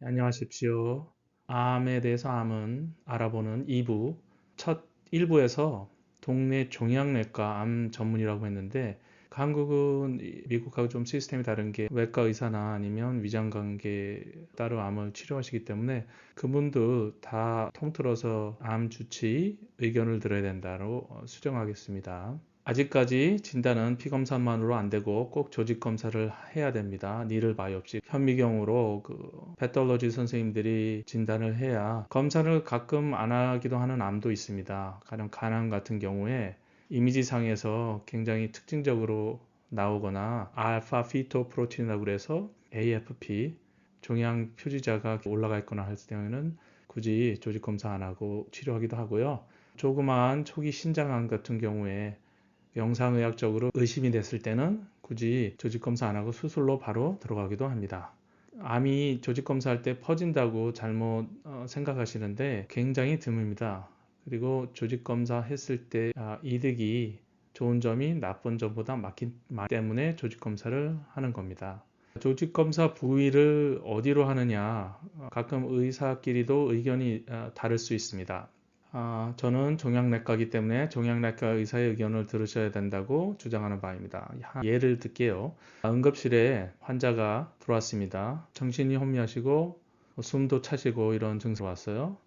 안녕하십시오. 암에 대해서 암은 알아보는 2부. 첫 1부에서 동네 종양내과 암 전문이라고 했는데 한국은 미국하고 좀 시스템이 다른 게 외과 의사나 아니면 위장관계 따로 암을 치료하시기 때문에 그분도 다 통틀어서 암 주치 의견을 들어야 된다로 수정하겠습니다. 아직까지 진단은 피검사만으로 안 되고 꼭 조직 검사를 해야 됩니다. 니를 바이옵시, 현미경으로 패톨로지 선생님들이 진단을 해야 검사를 가끔 안 하기도 하는 암도 있습니다. 가령 간암 같은 경우에 이미지상에서 굉장히 특징적으로 나오거나 알파 피토 프로틴이라고 그래서 AFP 종양 표지자가 올라가 있거나 할 때는 굳이 조직 검사 안 하고 치료하기도 하고요. 조그마한 초기 신장암 같은 경우에 영상의학적으로 의심이 됐을 때는 굳이 조직검사 안 하고 수술로 바로 들어가기도 합니다. 암이 조직검사할 때 퍼진다고 잘못 생각하시는데 굉장히 드뭅니다. 그리고 조직검사 했을 때 이득이 좋은 점이 나쁜 점보다 많기 때문에 조직검사를 하는 겁니다. 조직검사 부위를 어디로 하느냐, 가끔 의사끼리도 의견이 다를 수 있습니다. 저는 종양내과이기 때문에 종양내과 의사의 의견을 들으셔야 된다고 주장하는 바입니다. 예를 들게요. 응급실에 환자가 들어왔습니다. 정신이 혼미하시고 숨도 차시고 이런 증상 왔어요.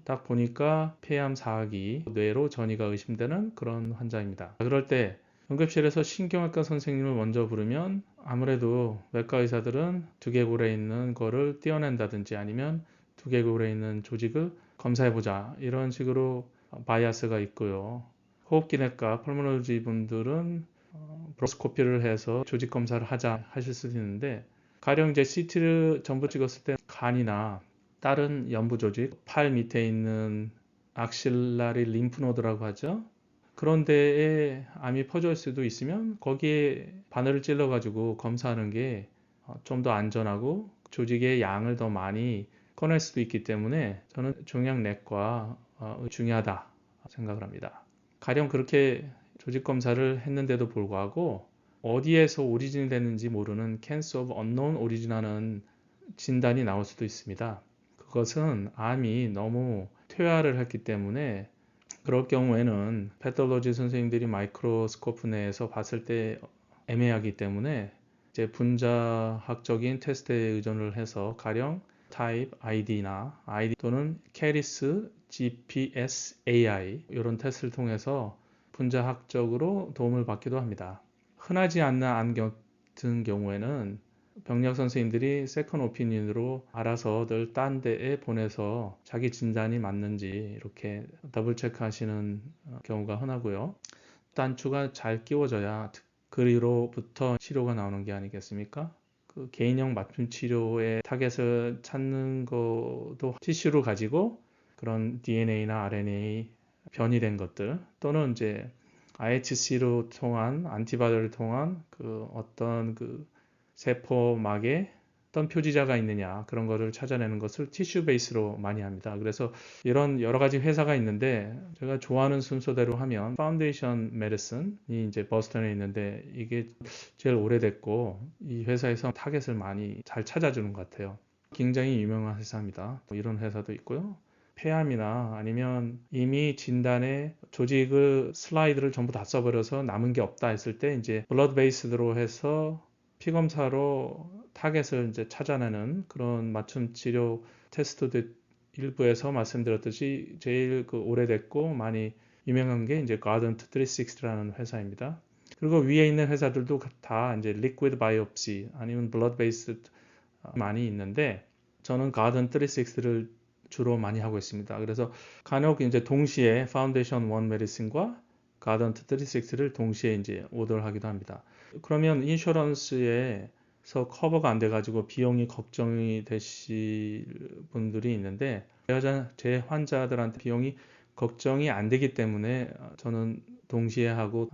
딱 보니까 폐암 4기 뇌로 전이가 의심되는 그런 환자입니다. 그럴 때 응급실에서 신경외과 선생님을 먼저 부르면 아무래도 외과 의사들은 두개골에 있는 거를 떼어낸다든지 아니면 두개골에 있는 조직을 검사해보자 이런 식으로 바이아스가 있고요. 호흡기내과 펄모nolo지 분들은 브로스코피를 해서 조직 검사를 하자 하실 수도 있는데 가령 이제 CT를 전부 찍었을 때 간이나 다른 연부 조직, 팔 밑에 있는 악실라리 림프노드라고 하죠. 그런 데에 암이 퍼질 수도 있으면 거기에 바늘을 찔러 가지고 검사하는 게 좀 더 안전하고 조직의 양을 더 많이 꺼낼 수도 있기 때문에 저는 종양내과 중요하다 생각을 합니다. 가령 그렇게 조직 검사를 했는데도 불구하고 어디에서 오리진이 됐는지 모르는 Cancer of Unknown Origin이라는 진단이 나올 수도 있습니다. 그것은 암이 너무 퇴화를 했기 때문에 그럴 경우에는 패톨로지 선생님들이 마이크로스코프 내에서 봤을 때 애매하기 때문에 이제 분자학적인 테스트에 의존을 해서 가령 타입 ID나 ID 또는 캐리스 GPS AI 이런 테스트를 통해서 분자학적으로 도움을 받기도 합니다. 흔하지 않는 암 같은 경우에는 병력 선생님들이 세컨 오피니언으로 알아서들 딴 데에 보내서 자기 진단이 맞는지 이렇게 더블 체크 하시는 경우가 흔하고요. 단추가 잘 끼워져야 그리로부터 치료가 나오는 게 아니겠습니까? 그 개인형 맞춤 치료의 타겟을 찾는 것도 티슈를 가지고 그런 DNA나 RNA 변이된 것들 또는 이제 IHC로 통한 안티바디를 통한 그 어떤 그 세포막에 어떤 표지자가 있느냐 그런 거를 찾아내는 것을 티슈 베이스로 많이 합니다. 그래서 이런 여러 가지 회사가 있는데 제가 좋아하는 순서대로 하면 파운데이션 메디슨이 이제 버스턴에 있는데 이게 제일 오래됐고 이 회사에서 타겟을 많이 잘 찾아주는 것 같아요. 굉장히 유명한 회사입니다. 이런 회사도 있고요. 폐암이나 아니면 이미 진단에 조직을 슬라이드를 전부 다 써버려서 남은 게 없다 했을 때 이제 블러드 베이스로 해서 피검사로 타겟을 이제 찾아내는 그런 맞춤 치료 테스트도 일부에서 말씀드렸듯이 제일 오래됐고 많이 유명한 게 이제 가던트 360라는 회사입니다. 그리고 위에 있는 회사들도 다 이제 리퀴드 바이옵시 아니면 블러드 베이스 많이 있는데 저는 가던 360를 주로 많이 하고 있습니다. 그래서 간혹 이제 동시에 파운데이션 1 메디슨과 가던 360를 동시에 이제 오더를 하기도 합니다. 그러면 인슈런스에서 커버가 안 돼가지고 비용이 걱정이 되실 분들이 있는데 제 환자들한테 비용이 걱정이 안 되기 때문에 저는 동시에 하고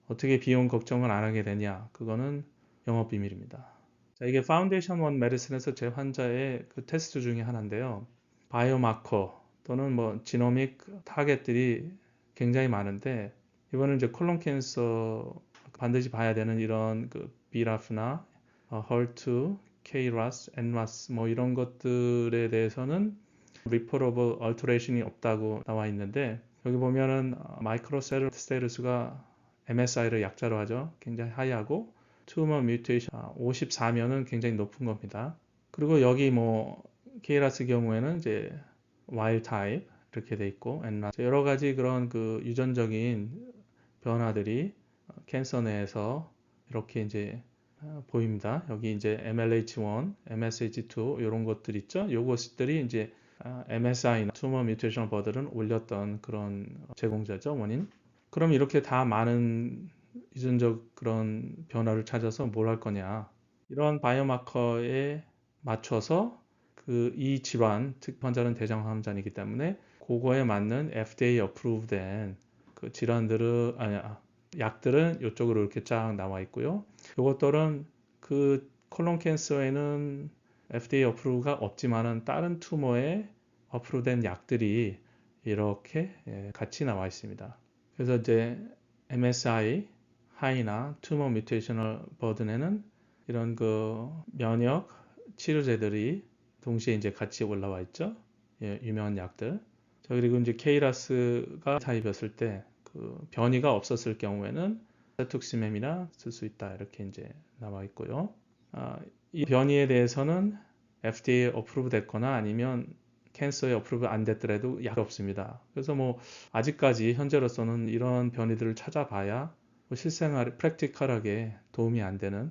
어떻게 비용 걱정을 안 하게 되냐 그거는 영업 비밀입니다. 자, 이게 파운데이션 1 메디슨에서 제 환자의 그 테스트 중에 하나인데요. 바이오마커 또는 뭐 지노믹 타겟들이 굉장히 많은데 이번은 이제 콜론 캔서 반드시 봐야 되는 이런 그 BRAF나 HER2, KRAS, NRAS 뭐 이런 것들에 대해서는 reportable alteration이 없다고 나와 있는데 여기 보면은 마이크로셀룰 수가 MSI를 약자로 하죠. 굉장히 하이하고 tumor mutation 54면은 굉장히 높은 겁니다. 그리고 여기 뭐 KRAS 경우에는 이제 wild type 이렇게 돼 있고 NRAS 여러 가지 그런 그 유전적인 변화들이 캔서 내에서 이렇게 이제 보입니다. 여기 이제 MLH1, MSH2 이런 것들 있죠. 요것들이 이제 MSI나 Tumor Mutational Burden을 올렸던 그런 제공자죠, 원인. 그럼 이렇게 다 많은 유전적 그런 변화를 찾아서 뭘 할 거냐. 이러한 바이오마커에 맞춰서 그 이 질환, 특 환자는 대장 환자이기 때문에 그거에 맞는 FDA approved 그 질환들을 약들은 이쪽으로 이렇게 쫙 나와 있고요. 이것들은 그 콜론 캔서에는 FDA 어프로브가 없지만은 다른 투머에 어프로브된 약들이 이렇게 같이 나와 있습니다. 그래서 이제 MSI 하이나 투머 뮤테이셔널 버든에는 이런 그 면역 치료제들이 동시에 이제 같이 올라와 있죠. 유명한 약들. 자, 그리고 이제 KRAS가 타입이었을 때 그 변이가 없었을 경우에는 세툭시맵이나 쓸 수 있다 이렇게 이제 나와 있고요. 이 변이에 대해서는 FDA 어프로브 됐거나 아니면 캔서에 어프로브 안 됐더라도 약이 없습니다. 그래서 뭐 아직까지 현재로서는 이런 변이들을 찾아봐야 뭐 실생활 프랙티컬하게 도움이 안 되는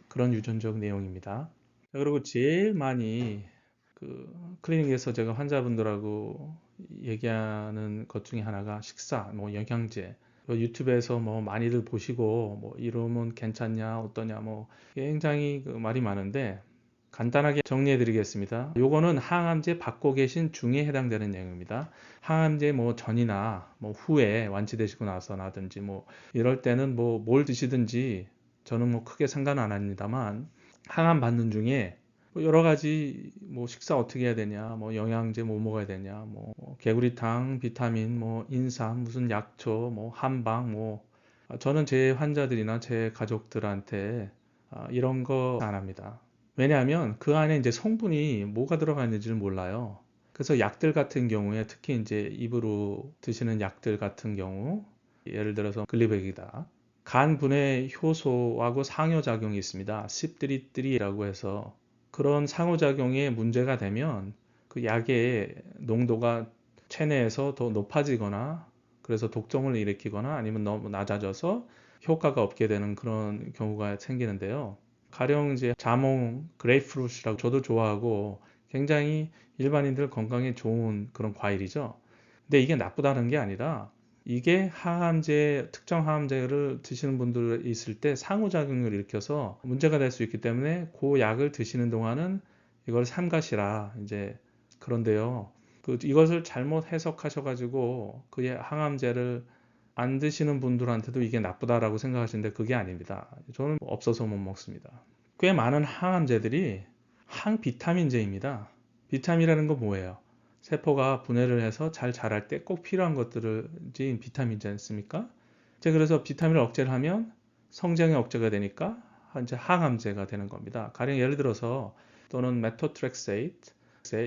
그런 유전적 내용입니다. 그리고 제일 많이 그 클리닉에서 제가 환자분들하고 얘기하는 것 중에 하나가 식사, 뭐 영양제, 유튜브에서 뭐 많이들 보시고 뭐 이러면 괜찮냐, 어떠냐, 뭐 굉장히 그 말이 많은데 간단하게 정리해 드리겠습니다. 요거는 항암제 받고 계신 중에 해당되는 내용입니다. 항암제 뭐 전이나 뭐 후에 완치되시고 나서나든지 뭐 이럴 때는 뭐 뭘 드시든지 저는 뭐 크게 상관 안 합니다만 항암 받는 중에 여러 가지 뭐 식사 어떻게 해야 되냐, 뭐 영양제 뭐 먹어야 되냐, 뭐 개구리탕, 비타민, 뭐 인삼, 무슨 약초, 뭐 한방, 뭐 저는 제 환자들이나 제 가족들한테 이런 거 안 합니다. 왜냐하면 그 안에 이제 성분이 뭐가 들어가 있는지를 몰라요. 그래서 약들 같은 경우에 특히 이제 입으로 드시는 약들 같은 경우 예를 들어서 글리백이다. 간 분해 효소하고 상호작용이 있습니다. CYP3D라고 해서 그런 상호작용에 문제가 되면 그 약의 농도가 체내에서 더 높아지거나 그래서 독점을 일으키거나 아니면 너무 낮아져서 효과가 없게 되는 그런 경우가 생기는데요. 가령 이제 자몽, 그레이프루트라고 저도 좋아하고 굉장히 일반인들 건강에 좋은 그런 과일이죠. 근데 이게 나쁘다는 게 아니라 이게 항암제, 특정 항암제를 드시는 분들 있을 때 상호작용을 일으켜서 문제가 될 수 있기 때문에 그 약을 드시는 동안은 이걸 삼가시라. 이제 그런데요. 이것을 잘못 해석하셔가지고 그 항암제를 안 드시는 분들한테도 이게 나쁘다라고 생각하시는데 그게 아닙니다. 저는 없어서 못 먹습니다. 꽤 많은 항암제들이 항비타민제입니다. 비타민이라는 건 뭐예요? 세포가 분해를 해서 잘 자랄 때 꼭 필요한 것들을 비타민이지 않습니까? 이제 그래서 비타민을 억제를 하면 성장이 억제가 되니까 이제 항암제가 되는 겁니다. 가령 예를 들어서 또는 메토트렉세이트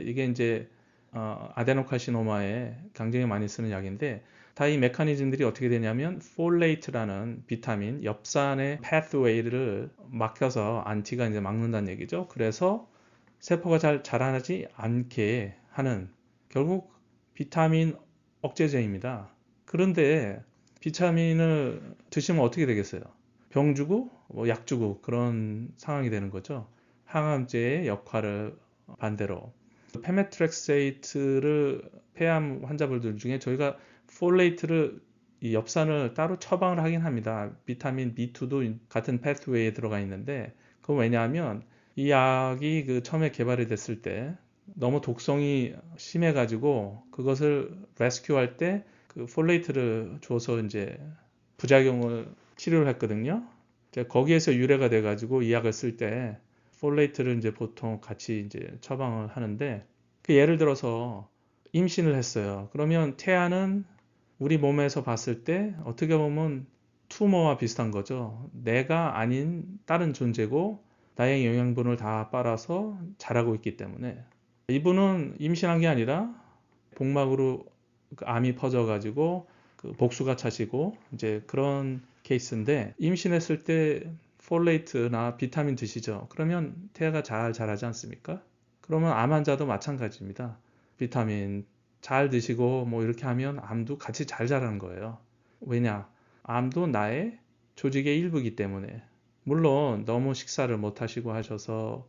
이게 이제 아데노카시노마에 굉장히 많이 쓰는 약인데 다 이 메커니즘들이 어떻게 되냐면 폴레이트라는 비타민 엽산의 pathway를 막혀서 안티가 이제 막는다는 얘기죠. 그래서 세포가 잘 자라나지 않게 하는 결국 비타민 억제제입니다. 그런데 비타민을 드시면 어떻게 되겠어요? 병 주고 약 주고 그런 상황이 되는 거죠. 항암제의 역할을 반대로 페메트렉세이트를 폐암 환자분들 중에 저희가 폴레이트를 이 엽산을 따로 처방을 하긴 합니다. 비타민 B2도 같은 패스웨이에 들어가 있는데 그건 왜냐하면 이 약이 그 처음에 개발이 됐을 때 너무 독성이 심해가지고 그것을 레스큐할 때 그 폴레이트를 줘서 이제 부작용을 치료를 했거든요. 이제 거기에서 유래가 돼가지고 이 약을 쓸 때 폴레이트를 이제 보통 같이 이제 처방을 하는데 그 예를 들어서 임신을 했어요. 그러면 태아는 우리 몸에서 봤을 때 어떻게 보면 투머와 비슷한 거죠. 내가 아닌 다른 존재고 다양한 영양분을 다 빨아서 자라고 있기 때문에 이분은 임신한 게 아니라 복막으로 그 암이 퍼져가지고 그 복수가 차시고 이제 그런 케이스인데 임신했을 때 폴레이트나 비타민 드시죠. 그러면 태아가 잘 자라지 않습니까? 그러면 암 환자도 마찬가지입니다. 비타민 잘 드시고 뭐 이렇게 하면 암도 같이 잘 자라는 거예요. 왜냐? 암도 나의 조직의 일부이기 때문에. 물론 너무 식사를 못 하시고 하셔서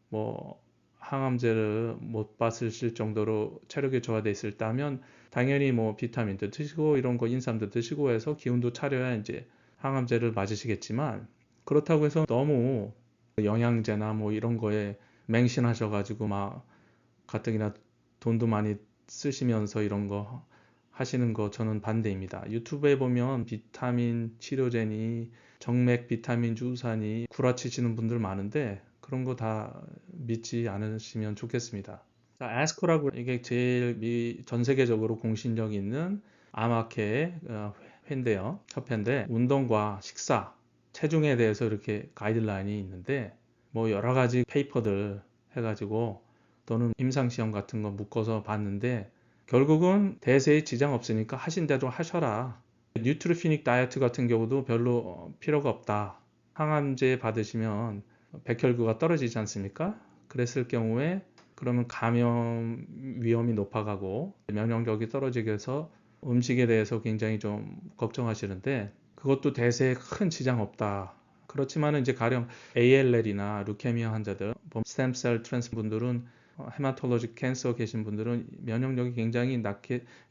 뭐 항암제를 못 받으실 정도로 체력이 저하돼 있을 때 하면 당연히 뭐 비타민도 드시고 이런 거 인삼도 드시고 해서 기운도 차려야 이제 항암제를 맞으시겠지만 그렇다고 해서 너무 영양제나 뭐 이런 거에 맹신하셔가지고 막 가뜩이나 돈도 많이 쓰시면서 이런 거 하시는 거 저는 반대입니다. 유튜브에 보면 비타민 치료제니 정맥 비타민 주사니 구라치시는 분들 많은데 그런 거 다 믿지 않으시면 좋겠습니다. 자, ASCO라고 이게 제일 전 세계적으로 공신력 있는 암학회 회인데요. 협회인데 운동과 식사, 체중에 대해서 이렇게 가이드라인이 있는데 뭐 여러 가지 페이퍼들 해가지고 또는 임상시험 같은 거 묶어서 봤는데 결국은 대세에 지장 없으니까 하신 대로 하셔라. 뉴트리피닉 다이어트 같은 경우도 별로 필요가 없다. 항암제 받으시면 백혈구가 떨어지지 않습니까? 그랬을 경우에 그러면 감염 위험이 높아가고 면역력이 떨어지게 해서 음식에 대해서 굉장히 좀 걱정하시는데 그것도 대세에 큰 지장 없다. 그렇지만 이제 가령 ALL이나 루케미아 환자들, 스템셀 트랜스 분들은 헤마톨로직 캔서 계신 분들은 면역력이 굉장히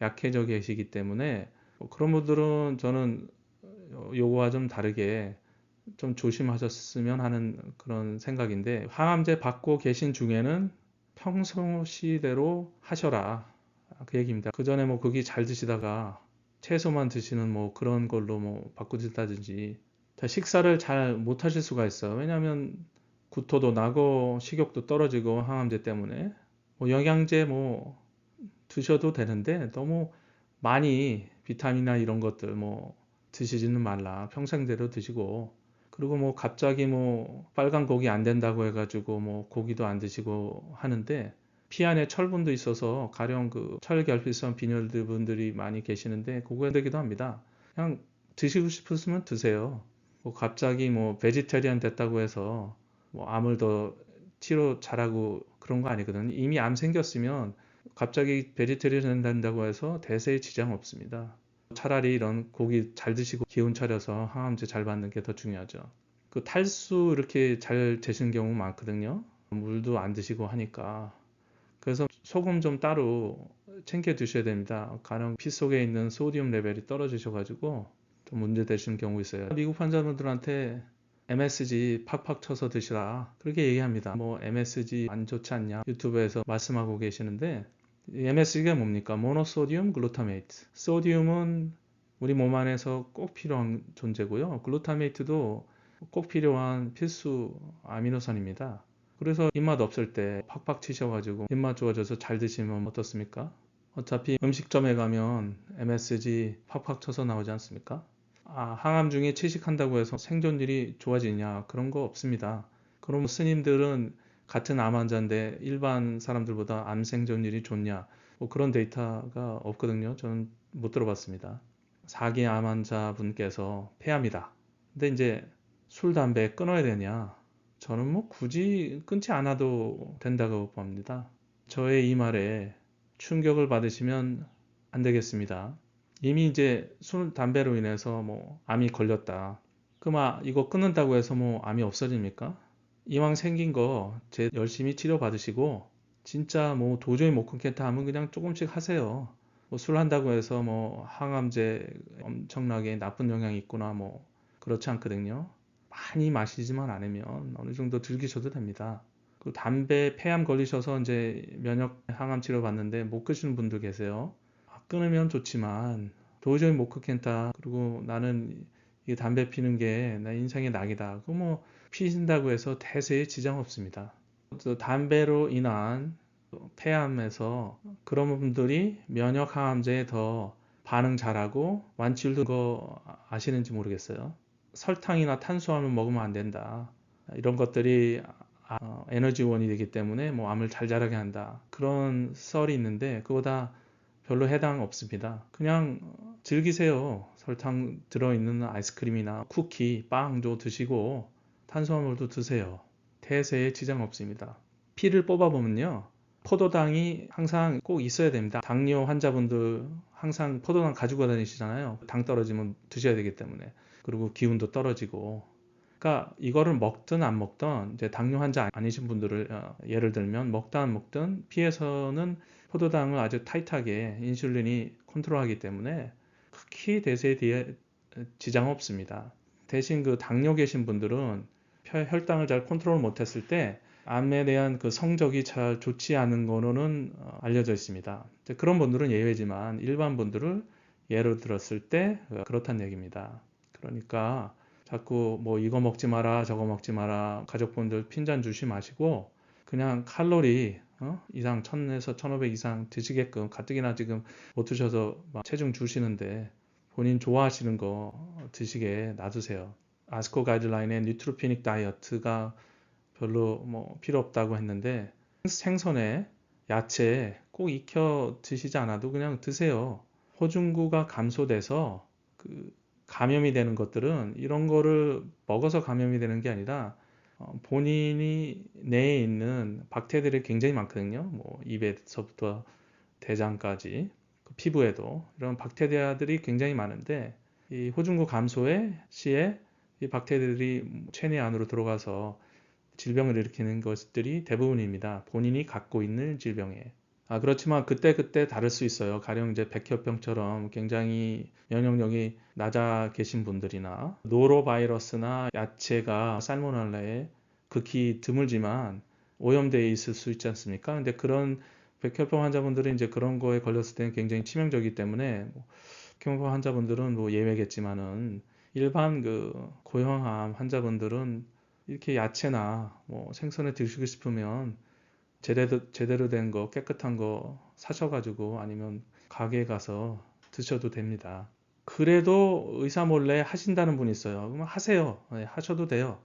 약해져 계시기 때문에 그런 분들은 저는 요거와 좀 다르게 좀 조심하셨으면 하는 그런 생각인데 항암제 받고 계신 중에는 평소시대로 하셔라 그 얘기입니다. 그 전에 뭐 고기 잘 드시다가 채소만 드시는 뭐 그런 걸로 뭐 바꾸신다든지 식사를 잘 못 하실 수가 있어요. 왜냐하면 구토도 나고 식욕도 떨어지고 항암제 때문에 뭐 영양제 뭐 드셔도 되는데 너무 많이 비타민이나 이런 것들 뭐 드시지는 말라. 평상대로 드시고 그리고 뭐 갑자기 뭐 빨간 고기 안 된다고 해가지고 뭐 고기도 안 드시고 하는데 피 안에 철분도 있어서 가령 그 철결핍성 빈혈들 분들이 많이 계시는데 그거 되기도 합니다. 그냥 드시고 싶으시면 드세요. 뭐 갑자기 뭐 베지테리안 됐다고 해서 뭐 암을 더 치료 잘하고 그런 거 아니거든요. 이미 암 생겼으면 갑자기 베지테리안 된다고 해서 대세에 지장 없습니다. 차라리 이런 고기 잘 드시고 기운 차려서 항암제 잘 받는 게 더 중요하죠. 그 탈수 이렇게 잘 되시는 경우 많거든요. 물도 안 드시고 하니까. 그래서 소금 좀 따로 챙겨 드셔야 됩니다. 가령 피 속에 있는 소디움 레벨이 떨어지셔가지고 좀 문제 되시는 경우 있어요. 미국 환자분들한테 MSG 팍팍 쳐서 드시라 그렇게 얘기합니다. 뭐 MSG 안 좋지 않냐 유튜브에서 말씀하고 계시는데 MSG가 뭡니까? 모노소디움 글루타메이트. 소디움은 우리 몸 안에서 꼭 필요한 존재고요. 글루타메이트도 꼭 필요한 필수 아미노산입니다. 그래서 입맛 없을 때 팍팍 치셔가지고 입맛 좋아져서 잘 드시면 어떻습니까? 어차피 음식점에 가면 MSG 팍팍 쳐서 나오지 않습니까? 항암 중에 채식한다고 해서 생존율이 좋아지냐? 그런 거 없습니다. 그럼 스님들은 같은 암 환자인데 일반 사람들보다 암 생존율이 좋냐? 뭐 그런 데이터가 없거든요. 저는 못 들어봤습니다. 4기 암 환자분께서 폐암이다. 근데 이제 술, 담배 끊어야 되냐? 저는 뭐 굳이 끊지 않아도 된다고 봅니다. 저의 이 말에 충격을 받으시면 안 되겠습니다. 이미 이제 술, 담배로 인해서 뭐 암이 걸렸다. 그럼 이거 끊는다고 해서 뭐 암이 없어집니까? 이왕 생긴 거 열심히 치료 받으시고 진짜 뭐 도저히 못 끊겠다 하면 그냥 조금씩 하세요. 뭐 술 한다고 해서 뭐 항암제 엄청나게 나쁜 영향이 있구나 뭐 그렇지 않거든요. 많이 마시지만 않으면 어느 정도 즐기셔도 됩니다. 그 담배 폐암 걸리셔서 이제 면역 항암 치료 받는데 못 끊으시는 분도 계세요. 끊으면 좋지만 도저히 못 끊겠다. 그리고 나는 이 담배 피는 게 내 인생의 낙이다. 그거 뭐 피신다고 해서 대세에 지장 없습니다. 또 담배로 인한 폐암에서 그런 분들이 면역 항암제에 더 반응 잘하고 완치율도 거 아시는지 모르겠어요. 설탕이나 탄수화물 먹으면 안 된다. 이런 것들이 에너지원이 되기 때문에 뭐 암을 잘 자라게 한다. 그런 썰이 있는데 그거다 별로 해당 없습니다. 그냥 즐기세요. 설탕 들어있는 아이스크림이나 쿠키, 빵도 드시고 탄수화물도 드세요. 태세에 지장 없습니다. 피를 뽑아보면요. 포도당이 항상 꼭 있어야 됩니다. 당뇨 환자분들 항상 포도당 가지고 다니시잖아요. 당 떨어지면 드셔야 되기 때문에. 그리고 기운도 떨어지고. 그러니까 이거를 먹든 안 먹든 이제 당뇨 환자 아니신 분들을 예를 들면 먹든 안 먹든 피에서는 포도당을 아주 타이트하게 인슐린이 컨트롤하기 때문에 특히 대세에 대해 지장 없습니다. 대신 그 당뇨 계신 분들은 혈당을 잘 컨트롤 못했을 때 암에 대한 그 성적이 잘 좋지 않은 거로는 알려져 있습니다. 그런 분들은 예외지만 일반 분들을 예로 들었을 때 그렇다는 얘기입니다. 그러니까 자꾸 뭐 이거 먹지 마라 저거 먹지 마라 가족분들 핀잔 주시 마시고 그냥 칼로리 이상 1000에서 1500 이상 드시게끔 가뜩이나 지금 못 드셔서 막 체중 주시는데 본인 좋아하시는 거 드시게 놔두세요. 아스코 가이드라인의 뉴트로피닉 다이어트가 별로 뭐 필요 없다고 했는데 생선에 야채 꼭 익혀 드시지 않아도 그냥 드세요. 호중구가 감소돼서 그 감염이 되는 것들은 이런 거를 먹어서 감염이 되는 게 아니라 본인이 내에 있는 박테리아들이 굉장히 많거든요. 뭐 입에서부터 대장까지 그 피부에도 이런 박테리아들이 굉장히 많은데 이 호중구 감소의 시에 이 박테리아들이 체내 안으로 들어가서 질병을 일으키는 것들이 대부분입니다. 본인이 갖고 있는 질병에. 그렇지만 그때그때 다를 수 있어요. 가령 이제 백혈병처럼 굉장히 면역력이 낮아 계신 분들이나 노로바이러스나 야채가 살모넬라에 극히 드물지만 오염되어 있을 수 있지 않습니까? 근데 그런 백혈병 환자분들은 이제 그런 거에 걸렸을 때는 굉장히 치명적이기 때문에 백혈병 환자분들은 뭐 예외겠지만은 일반 그 고형암 환자분들은 이렇게 야채나 뭐 생선을 드시고 싶으면 제대로 된 거 깨끗한 거 사셔가지고 아니면 가게에 가서 드셔도 됩니다. 그래도 의사 몰래 하신다는 분이 있어요. 그러면 하세요. 네, 하셔도 돼요.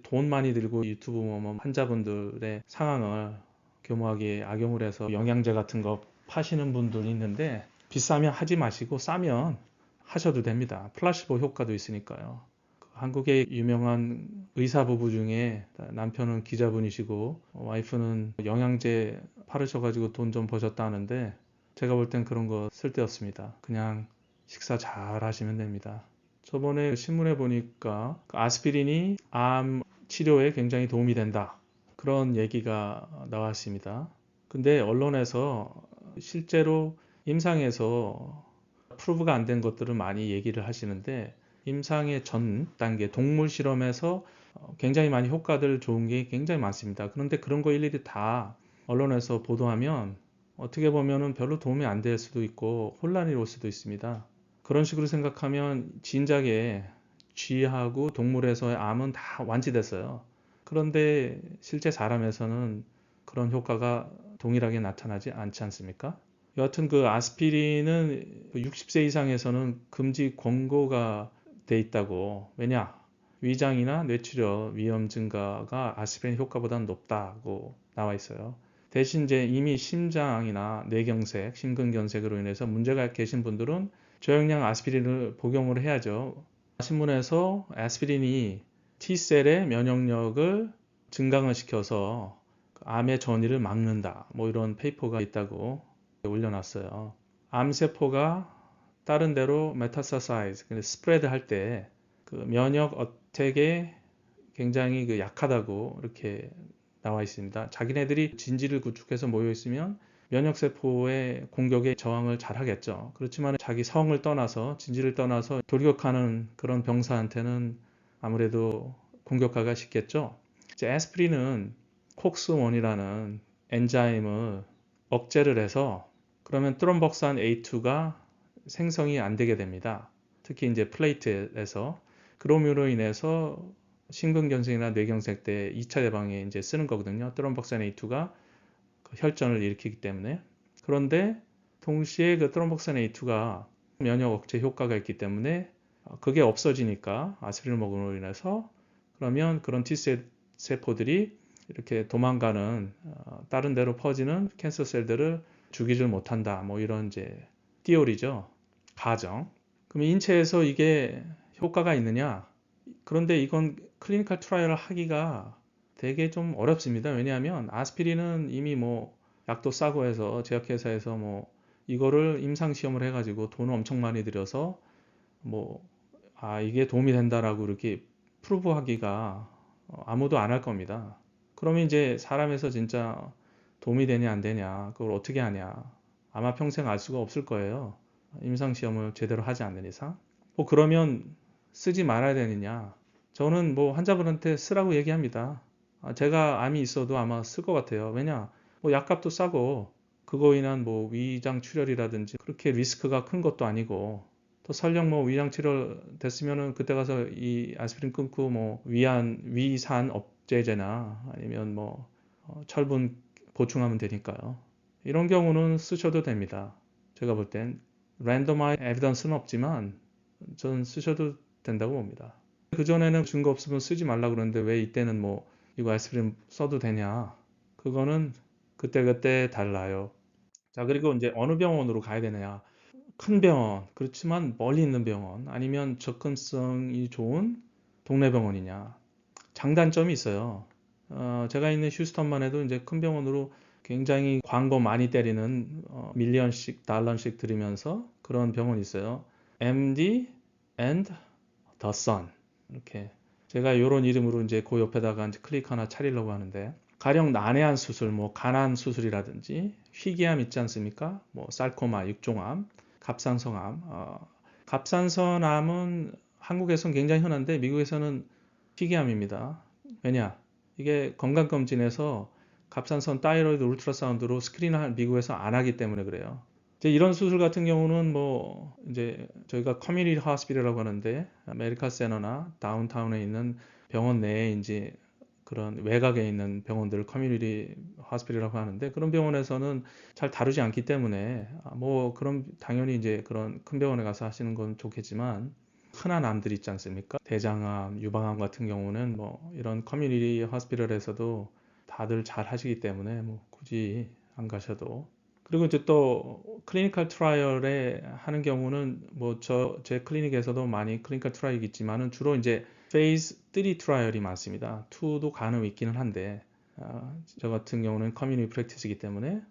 돈 많이 들고 유튜브 보면 환자분들의 상황을 교묘하게 악용을 해서 영양제 같은 거 파시는 분들이 있는데 비싸면 하지 마시고 싸면 하셔도 됩니다. 플라시보 효과도 있으니까요. 한국의 유명한 의사 부부 중에 남편은 기자분이시고 와이프는 영양제 팔으셔가지고 돈 좀 버셨다 하는데 제가 볼 땐 그런 거 쓸데없습니다. 그냥 식사 잘 하시면 됩니다. 저번에 신문에 보니까 아스피린이 암 치료에 굉장히 도움이 된다. 그런 얘기가 나왔습니다. 근데 언론에서 실제로 임상에서 프루브가 안 된 것들을 많이 얘기를 하시는데 임상의 전 단계 동물 실험에서 굉장히 많이 효과들 좋은 게 굉장히 많습니다. 그런데 그런 거 일일이 다 언론에서 보도하면 어떻게 보면은 별로 도움이 안 될 수도 있고 혼란이 올 수도 있습니다. 그런 식으로 생각하면 진작에 쥐하고 동물에서의 암은 다 완치됐어요. 그런데 실제 사람에서는 그런 효과가 동일하게 나타나지 않지 않습니까? 여하튼 그 아스피린은 60세 이상에서는 금지 권고가 돼 있다고. 왜냐? 위장이나 뇌출혈 위험 증가가 아스피린 효과보다는 높다고 나와 있어요. 대신 이제 이미 심장이나 뇌경색, 심근경색으로 인해서 문제가 계신 분들은 저용량 아스피린을 복용을 해야죠. 신문에서 아스피린이 T셀의 면역력을 증강을 시켜서 암의 전이를 막는다. 뭐 이런 페이퍼가 있다고 올려놨어요. 암세포가 다른 데로 메타스타사이즈, 스프레드 할 때 그 면역 어택에 굉장히 그 약하다고 이렇게 나와 있습니다. 자기네들이 진지를 구축해서 모여 있으면 면역세포의 공격에 저항을 잘 하겠죠. 그렇지만 자기 성을 떠나서 진지를 떠나서 돌격하는 그런 병사한테는 아무래도 공격하기가 쉽겠죠. 이제 아스피린은 콕스1이라는 엔자임을 억제를 해서 그러면 트롬복산 A2가 생성이 안 되게 됩니다. 특히 이제 플레이트에서 그럼으로 인해서 심근경색이나 뇌경색 때 2차 예방에 이제 쓰는 거거든요. 트롬복산 A2가 그 혈전을 일으키기 때문에. 그런데 동시에 그 트롬복산 A2가 면역 억제 효과가 있기 때문에 그게 없어지니까 아스피린을 먹음으로 인해서 그러면 그런 T셀 세포들이 이렇게 도망가는 다른 데로 퍼지는 캔서 셀들을 죽이질 못한다. 뭐 이런 이제 티오리죠. 가정. 그럼 인체에서 이게 효과가 있느냐? 그런데 이건 클리니컬 트라이얼을 하기가 되게 좀 어렵습니다. 왜냐하면 아스피린은 이미 뭐 약도 싸고 해서 제약회사에서 뭐 이거를 임상 시험을 해가지고 돈을 엄청 많이 들여서 뭐 이게 도움이 된다라고 이렇게 프루브하기가 아무도 안 할 겁니다. 그러면 이제 사람에서 진짜 도움이 되냐 안 되냐 그걸 어떻게 하냐 아마 평생 알 수가 없을 거예요. 임상 시험을 제대로 하지 않는 이상. 뭐 그러면 쓰지 말아야 되느냐? 저는 뭐 환자분한테 쓰라고 얘기합니다. 제가 암이 있어도 아마 쓸 것 같아요. 왜냐? 뭐 약값도 싸고 그거 인한 뭐 위장 출혈이라든지 그렇게 리스크가 큰 것도 아니고 또 설령 뭐 위장 출혈 됐으면은 그때 가서 이 아스피린 끊고 뭐 위산 억제제나 아니면 뭐 철분 보충하면 되니까요. 이런 경우는 쓰셔도 됩니다. 제가 볼 땐 랜덤하이 에비던스는 없지만 저는 쓰셔도 된다고 봅니다. 그전에는 증거 없으면 쓰지 말라 그러는데 왜 이때는 뭐 이거 아스피린 써도 되냐? 그거는 그때그때 달라요. 자, 그리고 이제 어느 병원으로 가야 되느냐? 큰 병원, 그렇지만 멀리 있는 병원, 아니면 접근성이 좋은 동네 병원이냐? 장단점이 있어요. 제가 있는 휴스턴만 해도 이제 큰 병원으로 굉장히 광고 많이 때리는 밀리언씩 달러씩 들이면서 그런 병원이 있어요. MD and the Sun 이렇게 제가 이런 이름으로 이제 그 옆에다가 이제 클릭 하나 차리려고 하는데 가령 난해한 수술, 뭐 간암 수술이라든지 희귀암 있지 않습니까? 뭐 살코마, 육종암, 갑상선암. 갑상선암은 한국에서는 굉장히 흔한데 미국에서는 희귀암입니다. 왜냐? 이게 건강검진에서 갑상선 다이로이드 울트라사운드로 스크린을 미국에서 안 하기 때문에 그래요. 이제 이런 수술 같은 경우는 뭐 이제 저희가 커뮤니티 호스피ટલ이라고 하는데 메디컬 센터나 다운타운에 있는 병원 내에 이제 그런 외곽에 있는 병원들을 커뮤니티 호스피ટલ이라고 하는데 그런 병원에서는 잘 다루지 않기 때문에 뭐 그럼 당연히 이제 그런 큰 병원에 가서 하시는 건 좋겠지만 흔한 암들 있지 않습니까? 대장암, 유방암 같은 경우는 뭐 이런 커뮤니티 호스피털에서도 다들 잘 하시기 때문에 뭐 굳이 안 가셔도. 그리고 이제 또 클리니컬 트라이얼에 하는 경우는 뭐 제 클리닉에서도 많이 클리니컬 트라이얼이 있지만은 주로 이제 페이즈 3 트라이얼이 많습니다. 2도 가능 있기는 한데 저 같은 경우는 커뮤니티 프랙티스이기 때문에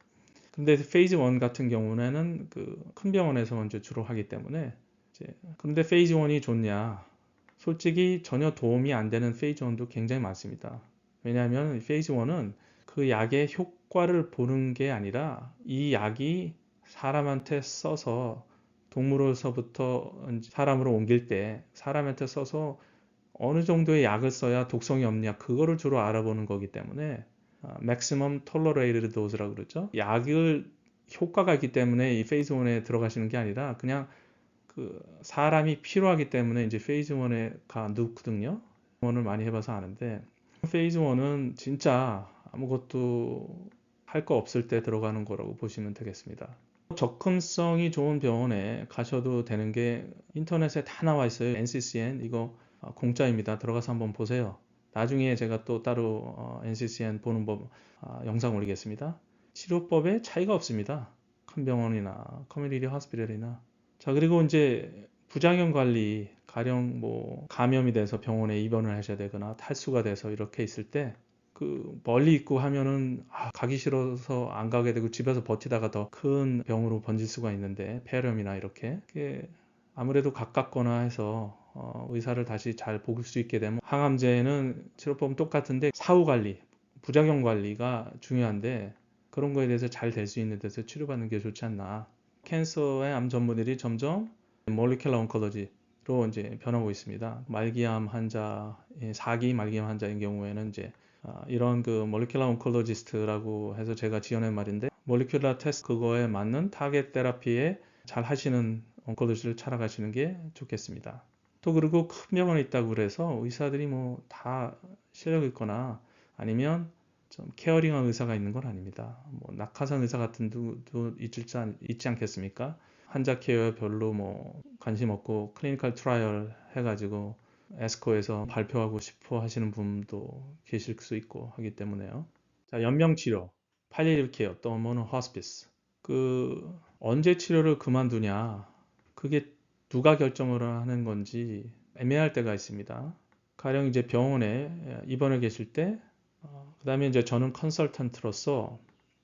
근데 페이즈 1 같은 경우에는 그 큰 병원에서 먼저 주로 하기 때문에 그런데 페이즈 1이 좋냐? 솔직히 전혀 도움이 안 되는 페이즈 1도 굉장히 많습니다. 왜냐하면 페이즈 1은 그 약의 효과를 보는 게 아니라 이 약이 사람한테 써서 동물에서부터 사람으로 옮길 때 사람한테 써서 어느 정도의 약을 써야 독성이 없냐 그거를 주로 알아보는 거기 때문에 maximum tolerated dose라고 그러죠. 약을 효과가 있기 때문에 이 페이즈 1에 들어가시는 게 아니라 그냥 그 사람이 필요하기 때문에 이제 페이즈 1에 넣거든요. 1을 많이 해봐서 아는데 페이즈 1은 진짜 아무것도 할 거 없을 때 들어가는 거라고 보시면 되겠습니다. 접근성이 좋은 병원에 가셔도 되는 게 인터넷에 다 나와 있어요. NCCN 이거 공짜입니다. 들어가서 한번 보세요. 나중에 제가 또 따로 NCCN 보는 법 영상 올리겠습니다. 치료법에 차이가 없습니다. 큰 병원이나 커뮤니티 호스피ટલ이나 자 그리고 이제 부작용 관리 가령 뭐 감염이 돼서 병원에 입원을 하셔야 되거나 탈수가 돼서 이렇게 있을 때 그 멀리 있고 하면은 가기 싫어서 안 가게 되고 집에서 버티다가 더 큰 병으로 번질 수가 있는데 폐렴이나 이렇게 아무래도 가깝거나 해서 의사를 다시 잘 볼 수 있게 되면 항암제는 치료법은 똑같은데 사후 관리, 부작용 관리가 중요한데 그런 거에 대해서 잘 될 수 있는 데서 치료받는 게 좋지 않나. 캔서의 암 전문들이 점점 몰리큘러 온콜로지로 이제 변하고 있습니다. 말기암 환자, 4기 말기암 환자인 경우에는 이제 이런 그 몰리큘러 온콜로지스트라고 해서 제가 지어낸 말인데 몰리큘러 테스트 그거에 맞는 타겟 테라피에 잘 하시는 온콜로지를 찾아가시는 게 좋겠습니다. 또 그리고 큰 병원에 있다고 그래서 의사들이 뭐 다 실력 있거나 아니면 좀 케어링한 의사가 있는 건 아닙니다. 뭐 낙하산 의사 같은 도 있지 않겠습니까? 환자 케어에 별로 뭐 관심 없고 클리니컬 트라이얼 해가지고 에스코에서 발표하고 싶어 하시는 분도 계실 수 있고 하기 때문에요. 자, 연명치료, 팔리아티브 케어, 또 뭐는 호스피스. 언제 치료를 그만두냐, 그게 누가 결정을 하는 건지 애매할 때가 있습니다. 가령 이제 병원에 입원해 계실 때, 그다음에 이제 저는 컨설턴트로서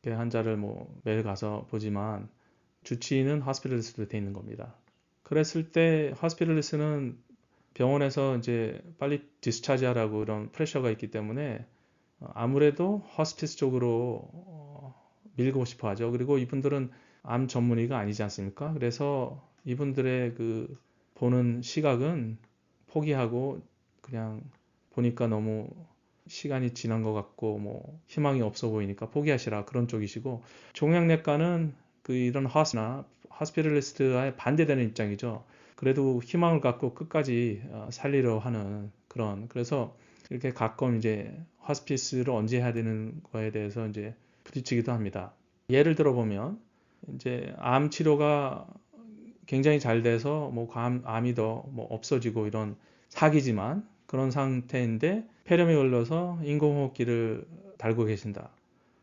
환자를 뭐 매일 가서 보지만 주치의는 호스피탈리스트로 돼 있는 겁니다. 그랬을 때 호스피탈리스트는 병원에서 이제 빨리 디스차지 하라고 이런 프레셔가 있기 때문에 아무래도 호스피스 쪽으로 밀고 싶어 하죠. 그리고 이분들은 암 전문의가 아니지 않습니까? 그래서 이분들의 보는 시각은 포기하고 그냥 보니까 너무 시간이 지난 것 같고 뭐 희망이 없어 보이니까 포기하시라 그런 쪽이시고, 종양내과는 이런 하스나 하스피탈리스트와의 반대되는 입장이죠. 그래도 희망을 갖고 끝까지 살리려 하는 그런, 그래서 이렇게 가끔 이제 호스피스를 언제 해야 되는 거에 대해서 이제 부딪히기도 합니다. 예를 들어 보면 이제 암 치료가 굉장히 잘 돼서 뭐 암이 더 뭐 없어지고 이런 사기지만 그런 상태인데 폐렴이 걸려서 인공호흡기를 달고 계신다.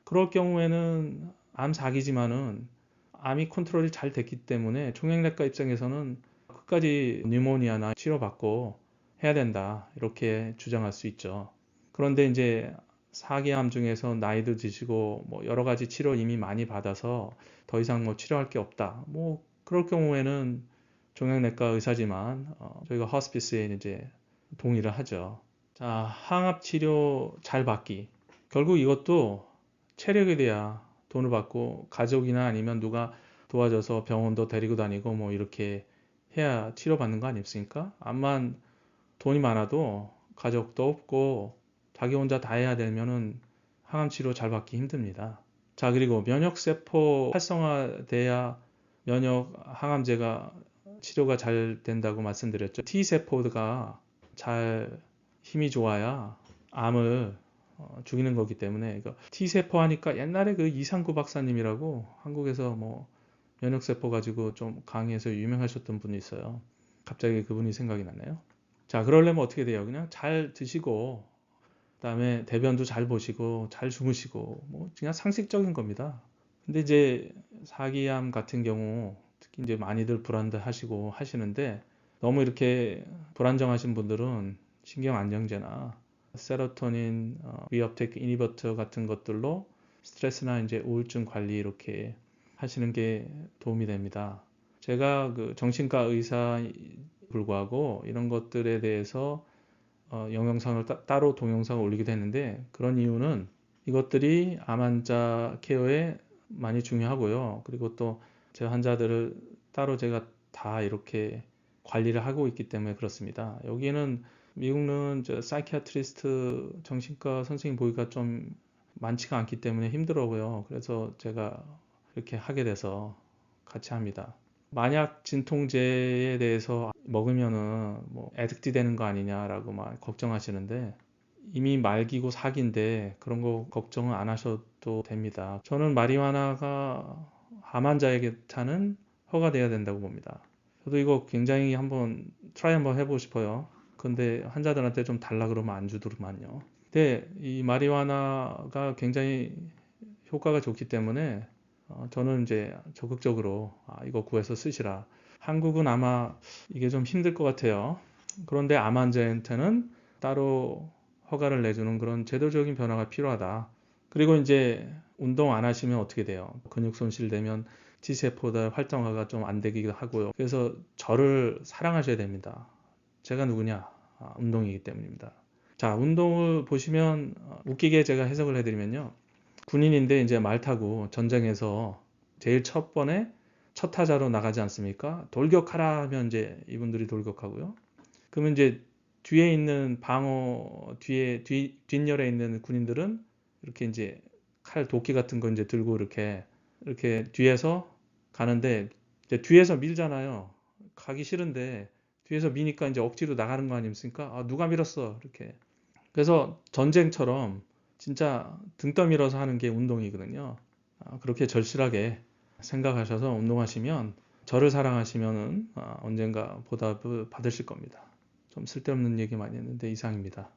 그럴 경우에는 암 사기지만은 암이 컨트롤이 잘 됐기 때문에 종양내과 입장에서는 끝까지 뉴모니아나 치료받고 해야 된다, 이렇게 주장할 수 있죠. 그런데 이제 사기암 중에서 나이도 드시고 뭐 여러 가지 치료 이미 많이 받아서 더 이상 뭐 치료할 게 없다, 뭐 그럴 경우에는 종양내과 의사지만 저희가 호스피스에 이제 동의를 하죠. 자, 항암 치료 잘 받기. 결국 이것도 체력에 대야 돈을 받고 가족이나 아니면 누가 도와줘서 병원도 데리고 다니고 뭐 이렇게 해야 치료받는 거 아닙니까? 암만 돈이 많아도 가족도 없고 자기 혼자 다 해야 되면은 항암 치료 잘 받기 힘듭니다. 자, 그리고 면역세포 활성화돼야 면역 항암제가 치료가 잘 된다고 말씀드렸죠. T세포가 잘 힘이 좋아야 암을 죽이는 거기 때문에, T세포 하니까 옛날에 이상구 박사님이라고 한국에서 뭐 면역세포 가지고 좀 강의해서 유명하셨던 분이 있어요. 갑자기 그분이 생각이 나네요. 자, 그러려면 어떻게 돼요? 그냥 잘 드시고 그다음에 대변도 잘 보시고 잘 주무시고 뭐 그냥 상식적인 겁니다. 근데 이제 사기암 같은 경우 특히 이제 많이들 불안해하시고 하시는데, 너무 이렇게 불안정하신 분들은 신경 안정제나 세로토닌, 리업테이크 이니버터 같은 것들로 스트레스나 이제 우울증 관리 이렇게 하시는 게 도움이 됩니다. 제가 정신과 의사 불구하고 이런 것들에 대해서 영상을 따로 동영상을 올리기도 했는데, 그런 이유는 이것들이 암 환자 케어에 많이 중요하고요. 그리고 또 제 환자들을 따로 제가 다 이렇게 관리를 하고 있기 때문에 그렇습니다. 여기는 미국은 사이키아트리스트 정신과 선생님 보기가 좀 많지가 않기 때문에 힘들어요. 그래서 제가 이렇게 하게 돼서 같이 합니다. 만약 진통제에 대해서 먹으면은 뭐 애득티 되는 거 아니냐라고 막 걱정하시는데, 이미 말기고 사기인데 그런 거 걱정은 안 하셔도 됩니다. 저는 마리화나가 암 환자에게는 허가돼야 된다고 봅니다. 저도 이거 굉장히 트라이 한번 해보고 싶어요. 근데 환자들한테 좀 달라 그러면 안 주더만요. 근데 이 마리화나가 굉장히 효과가 좋기 때문에 저는 이제 적극적으로 이거 구해서 쓰시라. 한국은 아마 이게 좀 힘들 것 같아요. 그런데 암 환자한테는 따로 허가를 내주는 그런 제도적인 변화가 필요하다. 그리고 이제 운동 안 하시면 어떻게 돼요? 근육 손실되면 T세포들 활성화가 좀 안 되기도 하고요. 그래서 저를 사랑하셔야 됩니다. 제가 누구냐? 운동이기 때문입니다. 자, 운동을 보시면 웃기게 제가 해석을 해드리면요. 군인인데 이제 말 타고 전쟁에서 제일 첫 번에 첫 타자로 나가지 않습니까? 돌격하라 하면 이제 이분들이 돌격하고요. 그러면 이제 뒤에 있는 뒷열에 있는 군인들은 이렇게 이제 칼 도끼 같은 거 이제 들고 이렇게 뒤에서 가는데, 이제 뒤에서 밀잖아요. 가기 싫은데 뒤에서 미니까 이제 억지로 나가는 거 아닙니까? 누가 밀었어, 이렇게. 그래서 전쟁처럼 진짜 등 떠밀어서 하는 게 운동이거든요. 그렇게 절실하게 생각하셔서 운동하시면, 저를 사랑하시면은 언젠가 보답을 받으실 겁니다. 좀 쓸데없는 얘기 많이 했는데 이상입니다.